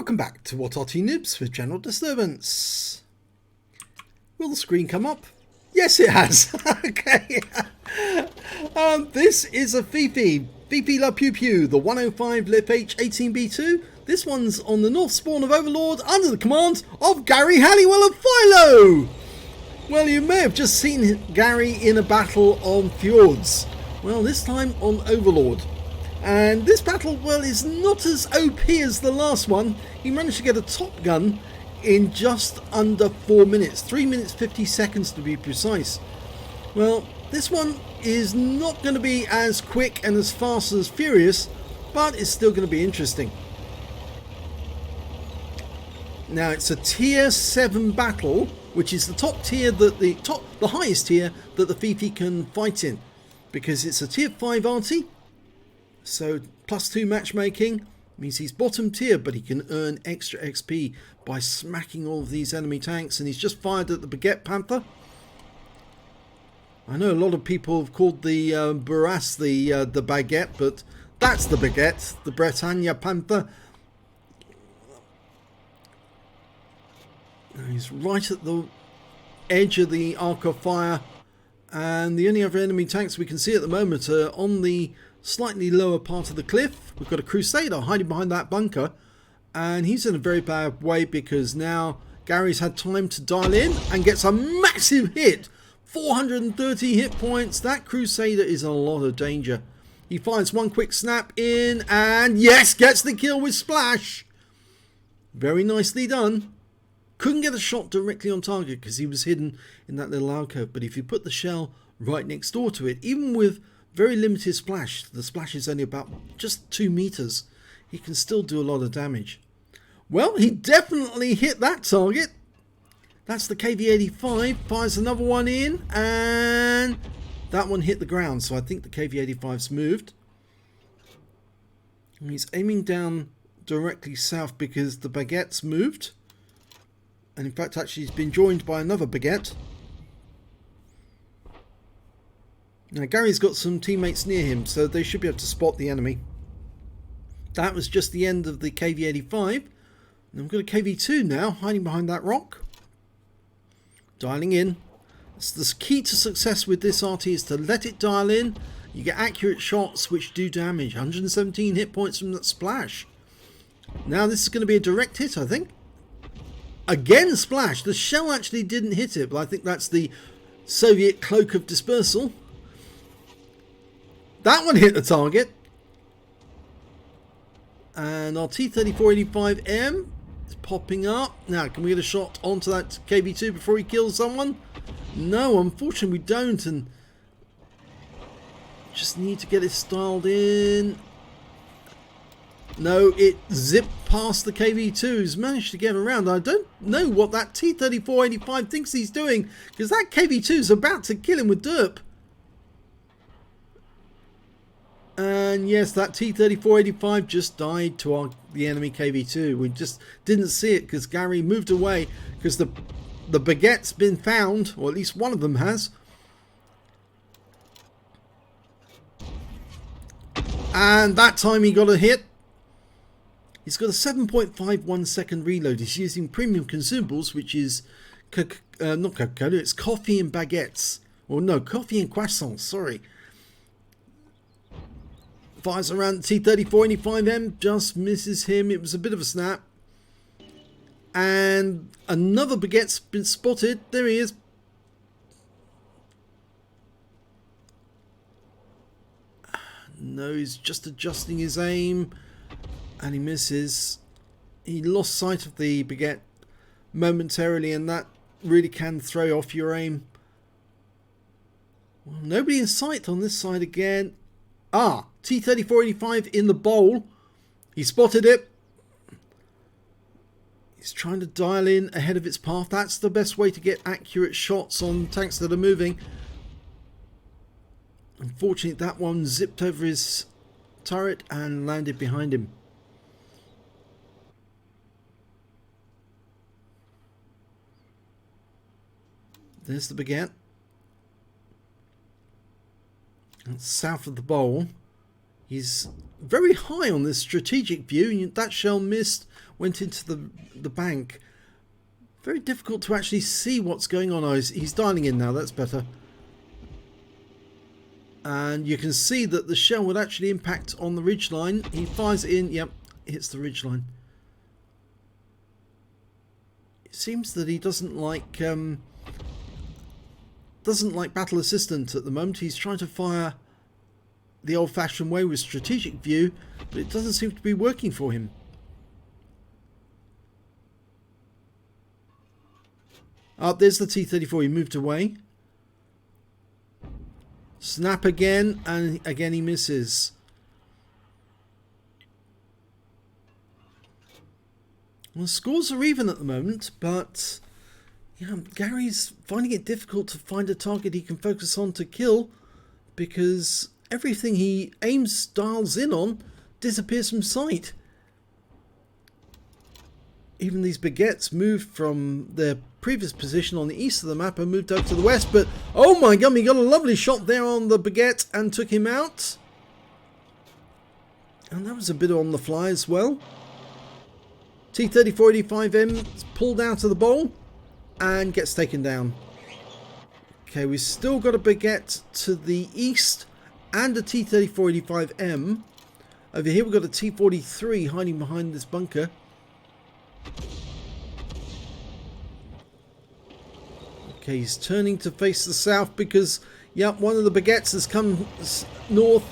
Welcome back to What Arty Noobs with General Disturbance. Will the screen come up? Yes, it has. Okay. This is a FILO Pew Pew, the 105 leFH18B2. This one's on the north spawn of Overlord under the command of Gary Halliwell of FILO. Well, you may have just seen Gary in a battle on Fjords. Well, this time on Overlord. And this battle, well, is not as OP as the last one. He managed to get a top gun in just under 4 minutes. 3 minutes 50 seconds to be precise. Well, this one is not going to be as quick and as fast as Furious, but it's still going to be interesting. Now, it's a tier 7 battle, which is the top tier that the highest tier that the Fifi can fight in, because it's a tier 5 Arty. So +2 matchmaking means he's bottom tier, but he can earn extra XP by smacking all of these enemy tanks. And he's just fired at the Baguette Panther. I know a lot of people have called the Barras the Baguette, but that's the Baguette, the Bretagne Panther. He's right at the edge of the arc of fire, and the only other enemy tanks we can see at the moment are on the slightly lower part of the cliff. We've got a Crusader hiding behind that bunker, and he's in a very bad way because now Gary's had time to dial in and gets a massive hit. 430 hit points. That Crusader is in a lot of danger. He finds one quick snap in, and yes, gets the kill with Splash. Very nicely done. Couldn't get a shot directly on target because he was hidden in that little alcove, but if you put the shell right next door to it, even with very limited splash, the splash is only about just 2 meters, he can still do a lot of damage. Well, he definitely hit that target. That's the KV-85, fires another one in, and that one hit the ground, so I think the KV-85's moved. And he's aiming down directly south because the Baguette's moved, and in fact actually he's been joined by another Baguette. Now Gary's got some teammates near him, so they should be able to spot the enemy. That was just the end of the KV-85. And we've got a KV-2 now, hiding behind that rock. Dialing in. So the key to success with this Arty is to let it dial in. You get accurate shots which do damage. 117 hit points from that splash. Now this is going to be a direct hit, I think. Again Splash. The shell actually didn't hit it, but I think that's the Soviet cloak of dispersal. That one hit the target. And our T-3485M is popping up. Now, can we get a shot onto that KV-2 before he kills someone? No, unfortunately we don't. And just need to get it styled in. No, it zipped past the KV-2. He's managed to get around. I don't know what that T-3485 thinks he's doing, because that KV-2 is about to kill him with derp. And yes, that T-3485 just died to the enemy KV-2. We just didn't see it because Gary moved away because the Baguette's been found, or at least one of them has. And that time he got a hit. He's got a 7.51 second reload. He's using premium consumables, which is not Coca-Cola, it's coffee and baguettes. Or no, coffee and croissants, sorry. Fires around the T-3485M, just misses him. It was a bit of a snap. And another Baguette's been spotted. There he is. No, he's just adjusting his aim. And he misses. He lost sight of the Baguette momentarily, and that really can throw off your aim. Well, nobody in sight on this side again. Ah, T-3485 in the bowl. He spotted it. He's trying to dial in ahead of its path. That's the best way to get accurate shots on tanks that are moving. Unfortunately, that one zipped over his turret and landed behind him. There's the Baguette. South of the bowl. He's very high on this strategic view. That shell missed, went into the bank. Very difficult to actually see what's going on. Oh, he's dialing in now. That's better. And you can see that the shell would actually impact on the ridgeline. He fires it in. Yep, hits the ridgeline. It seems that he doesn't like battle assistant at the moment. He's trying to fire the old-fashioned way with strategic view, but it doesn't seem to be working for him. Oh, there's the T-34. He moved away. Snap again, and again he misses. Well, the scores are even at the moment, but yeah, Gary's finding it difficult to find a target he can focus on to kill, because everything he aims, dials in on, disappears from sight. Even these baguettes moved from their previous position on the east of the map and moved over to the west, but oh my god, he got a lovely shot there on the baguette and took him out. And that was a bit on the fly as well. T-3485M is pulled out of the bowl and gets taken down. Okay, we've still got a baguette to the east and a T-3485M. Over here we've got a T-43 hiding behind this bunker. Okay, he's turning to face the south because, yeah, one of the baguettes has come north,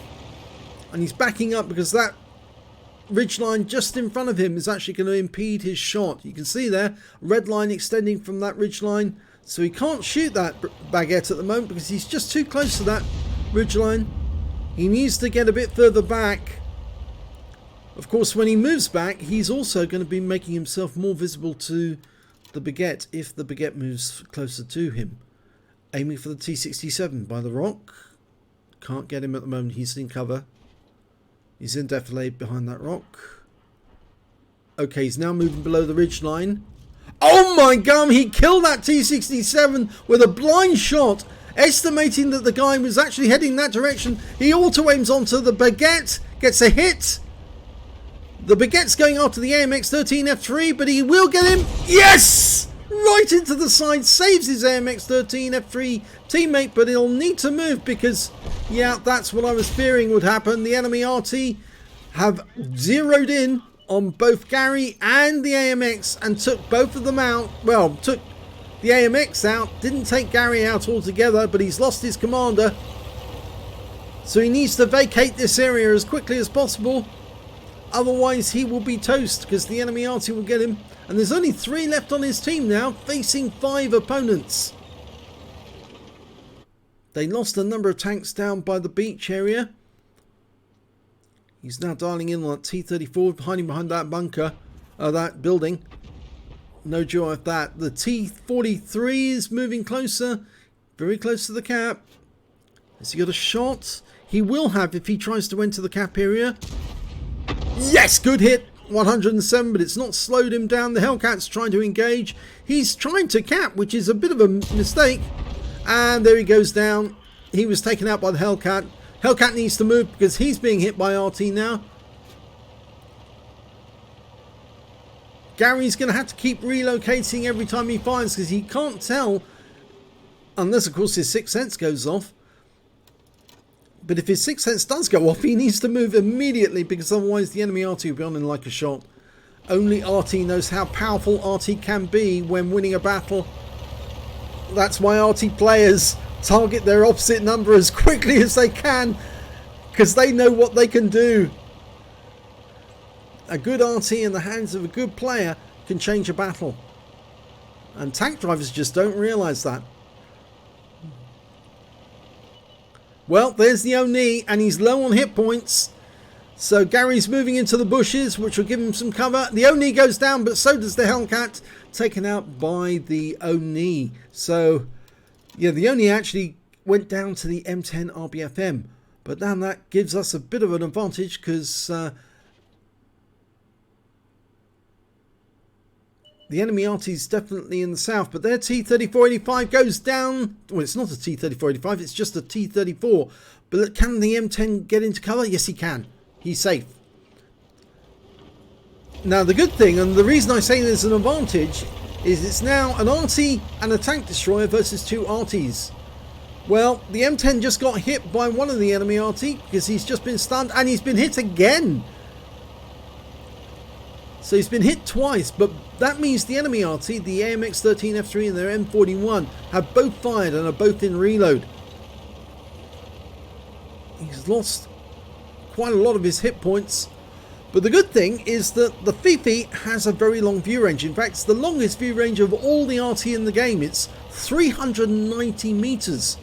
and he's backing up because that ridgeline just in front of him is actually going to impede his shot. You can see there, red line extending from that ridgeline, so he can't shoot that baguette at the moment because he's just too close to that ridgeline. He needs to get a bit further back. Of course, when he moves back, he's also going to be making himself more visible to the baguette if the baguette moves closer to him. Aiming for the T-67 by the rock. Can't get him at the moment. He's in cover. He's in defilade behind that rock. Okay, he's now moving below the ridge line. Oh my god, he killed that T-67 with a blind shot, estimating that the guy was actually heading that direction. He auto aims onto the baguette, gets a hit. The baguette's going after the AMX-13F3, but he will get him. Yes! Right into the side, saves his AMX-13F3 teammate, but he'll need to move because, yeah, that's what I was fearing would happen. The enemy Arty have zeroed in on both Gary and the AMX and took both of them out. Well, took the AMX out, didn't take Gary out altogether, but he's lost his commander. So he needs to vacate this area as quickly as possible. Otherwise he will be toast because the enemy Arty will get him. And there's only 3 left on his team now, facing 5 opponents. They lost a number of tanks down by the beach area. He's now dialing in on that T-34, hiding behind that bunker, that building. No joy of that. The T-43 is moving closer, very close to the cap. Has he got a shot? He will have if he tries to enter the cap area. Yes, good hit. 107, but it's not slowed him down. The Hellcat's trying to engage. He's trying to cap, which is a bit of a mistake. And there he goes down. He was taken out by the Hellcat. Hellcat needs to move because he's being hit by Arty now. Gary's going to have to keep relocating every time he fires because he can't tell, unless of course his sixth sense goes off. But if his sixth sense does go off, he needs to move immediately because otherwise the enemy Arty will be on him like a shot. Only Arty knows how powerful Arty can be when winning a battle. That's why Arty players target their opposite number as quickly as they can because they know what they can do. A good Arty in the hands of a good player can change a battle. And tank drivers just don't realise that. Well, there's the Oni, and he's low on hit points. So Gary's moving into the bushes, which will give him some cover. The Oni goes down, but so does the Hellcat, taken out by the Oni. So, yeah, the Oni actually went down to the M10 RBFM. But then that gives us a bit of an advantage because the enemy Arty's definitely in the south, but their T-3485 goes down. Well, it's not a T-3485, it's just a T-34. But can the M10 get into cover? Yes, he can. He's safe. Now, the good thing, and the reason I say there's an advantage, is it's now an Arty and a tank destroyer versus 2 Artys. Well, the M10 just got hit by one of the enemy Arty because he's just been stunned, and he's been hit again. So he's been hit twice, but that means the enemy Arty, the AMX13F3 and their M41, have both fired and are both in reload. He's lost quite a lot of his hit points. But the good thing is that the Fifi has a very long view range. In fact, it's the longest view range of all the Arty in the game. It's 390 meters.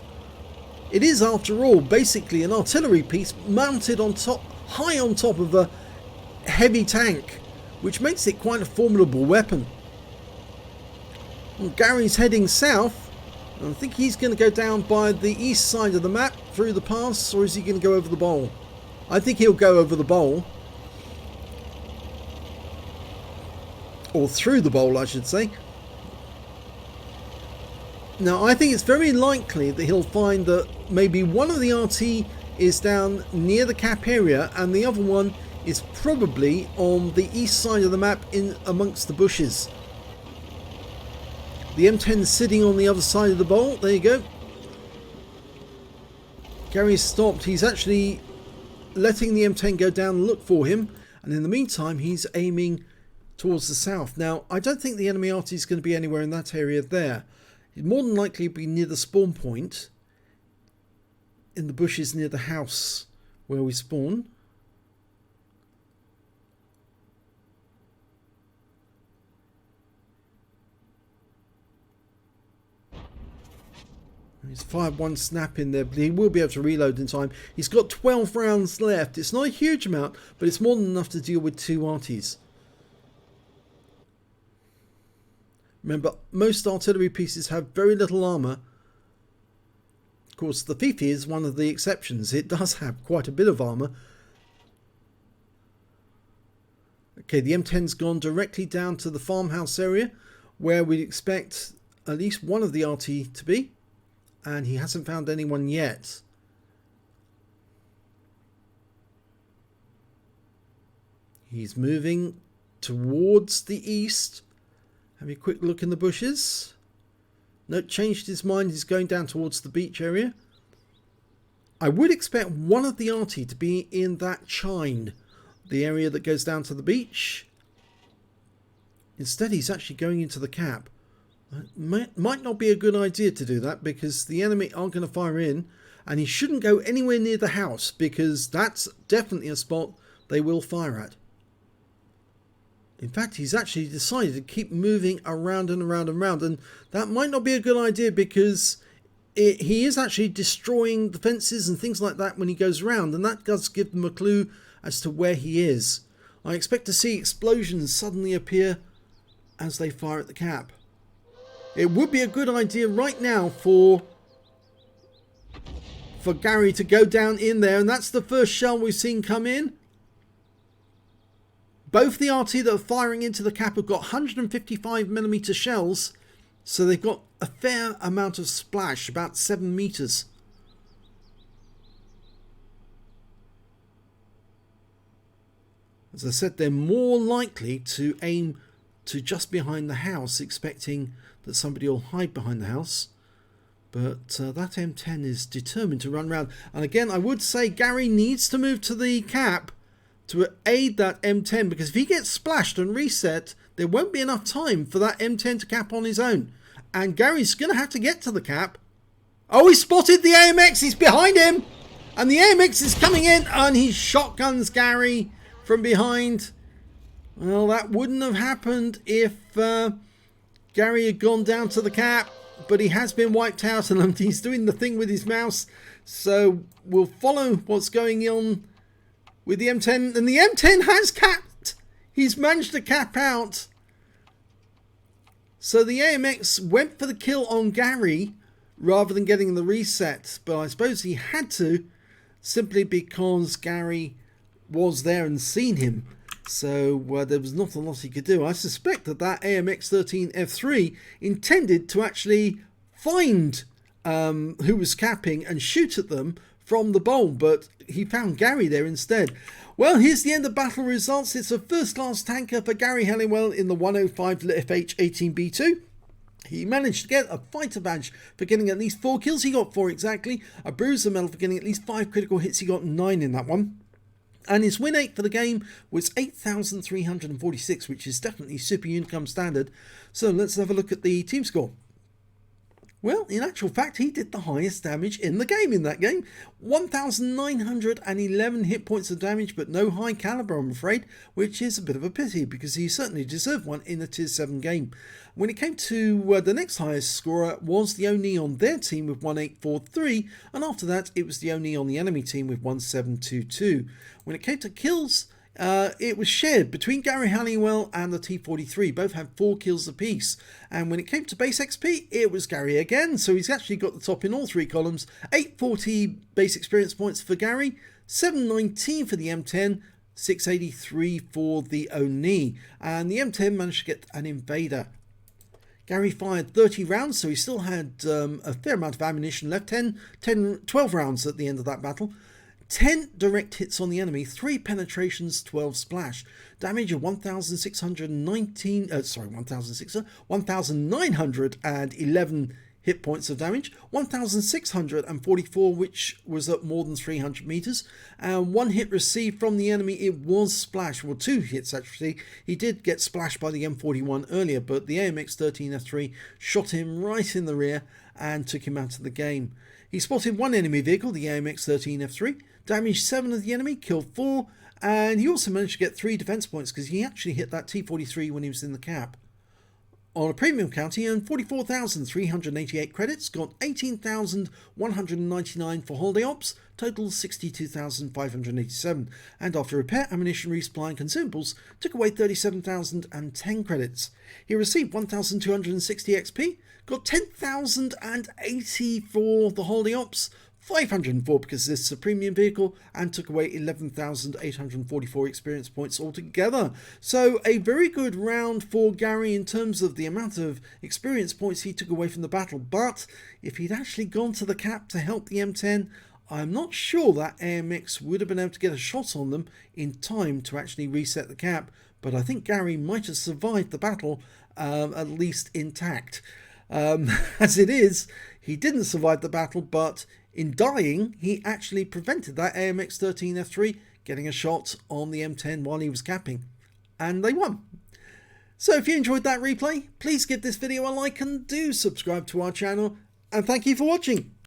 It is, after all, basically an artillery piece mounted on top, high on top of a heavy tank, which makes it quite a formidable weapon. Well, Gary's heading south. I think he's going to go down by the east side of the map through the pass, or is he going to go over the bowl? I think he'll go over the bowl. Or through the bowl, I should say. Now, I think it's very likely that he'll find that maybe one of the RT is down near the cap area and the other one is probably on the east side of the map in amongst the bushes. The M10 is sitting on the other side of the bowl. There you go. Gary's stopped. He's actually letting the M10 go down and look for him. And in the meantime, he's aiming towards the south. Now, I don't think the enemy Arty is going to be anywhere in that area there. He'd more than likely be near the spawn point in the bushes near the house where we spawn. He's fired one snap in there, but he will be able to reload in time. He's got 12 rounds left. It's not a huge amount, but it's more than enough to deal with 2 Artys. Remember, most artillery pieces have very little armour. Of course, the Fifi is one of the exceptions. It does have quite a bit of armour. Okay, the M10's gone directly down to the farmhouse area where we'd expect at least one of the RT to be. And he hasn't found anyone yet. He's moving towards the east. Have a quick look in the bushes. No, changed his mind. He's going down towards the beach area. I would expect one of the Arty to be in that chine, the area that goes down to the beach. Instead, he's actually going into the cap. Might not be a good idea to do that because the enemy aren't going to fire in, and he shouldn't go anywhere near the house because that's definitely a spot they will fire at. In fact, he's actually decided to keep moving around and around and around, and that might not be a good idea because he is actually destroying the fences and things like that when he goes around, and that does give them a clue as to where he is. I expect to see explosions suddenly appear as they fire at the cap. It would be a good idea right now for Gary to go down in there, and that's the first shell we've seen come in. Both the RT that are firing into the cap have got 155mm shells, so they've got a fair amount of splash, about 7 meters. As I said, they're more likely to aim to just behind the house, expecting that somebody will hide behind the house. But that M10 is determined to run around. And again, I would say Gary needs to move to the cap to aid that M10, because if he gets splashed and reset, there won't be enough time for that M10 to cap on his own. And Gary's going to have to get to the cap. Oh, he spotted the AMX. He's behind him. And the AMX is coming in, and he shotguns Gary from behind. Well, that wouldn't have happened if Gary had gone down to the cap, but he has been wiped out and he's doing the thing with his mouse. So we'll follow what's going on with the M10, and the M10 has capped. He's managed to cap out. So the AMX went for the kill on Gary rather than getting the reset, but I suppose he had to simply because Gary was there and seen him. So there was not a lot he could do. I suspect that AMX13F3 intended to actually find who was capping and shoot at them from the bowl, but he found Gary there instead. Well, here's the end of battle results. It's a first-class tanker for Gary Halliwell in the 105 leFH18B2. He managed to get a fighter badge for getting at least 4 kills. He got 4 exactly. A bruiser medal for getting at least 5 critical hits. He got 9 in that one. And his win rate for the game was 8,346, which is definitely super Unicum standard. So let's have a look at the team score. Well, in actual fact, he did the highest damage in the game in that game. 1,911 hit points of damage, but no high caliber, I'm afraid, which is a bit of a pity because he certainly deserved one in a Tier 7 game. When it came to the next highest scorer was the Oni on their team with 1,843, and after that it was the Oni on the enemy team with 1,722. When it came to kills, it was shared between Gary Halliwell and the T43. Both had 4 kills apiece. And when it came to base XP, it was Gary again. So he's actually got the top in all 3 columns. 840 base experience points for Gary, 719 for the M10, 683 for the Oni. And the M10 managed to get an invader. Gary fired 30 rounds, so he still had a fair amount of ammunition left. 12 rounds at the end of that battle. 10 direct hits on the enemy, 3 penetrations, 12 splash. Damage of 1,911 hit points of damage, 1,644, which was at more than 300 meters, and 1 hit received from the enemy. It was splash, well 2 hits actually. He did get splashed by the M41 earlier, but the AMX-13F3 shot him right in the rear and took him out of the game. He spotted 1 enemy vehicle, the AMX-13F3, damaged 7 of the enemy, killed 4, and he also managed to get 3 defense points because he actually hit that T43 when he was in the cap. On a premium count, he earned 44,388 credits, got 18,199 for holiday ops, total 62,587, and after repair, ammunition, resupply and consumables, took away 37,010 credits. He received 1,260 XP, got 10,080 for the holiday ops, 504 because this is a premium vehicle, and took away 11,844 experience points altogether. So a very good round for Gary in terms of the amount of experience points he took away from the battle. But if he'd actually gone to the cap to help the M10, I'm not sure that AMX would have been able to get a shot on them in time to actually reset the cap. But I think Gary might have survived the battle, at least intact. As it is, he didn't survive the battle, but in dying, he actually prevented that AMX-13F3 getting a shot on the M10 while he was capping. And they won. So if you enjoyed that replay, please give this video a like and do subscribe to our channel. And thank you for watching.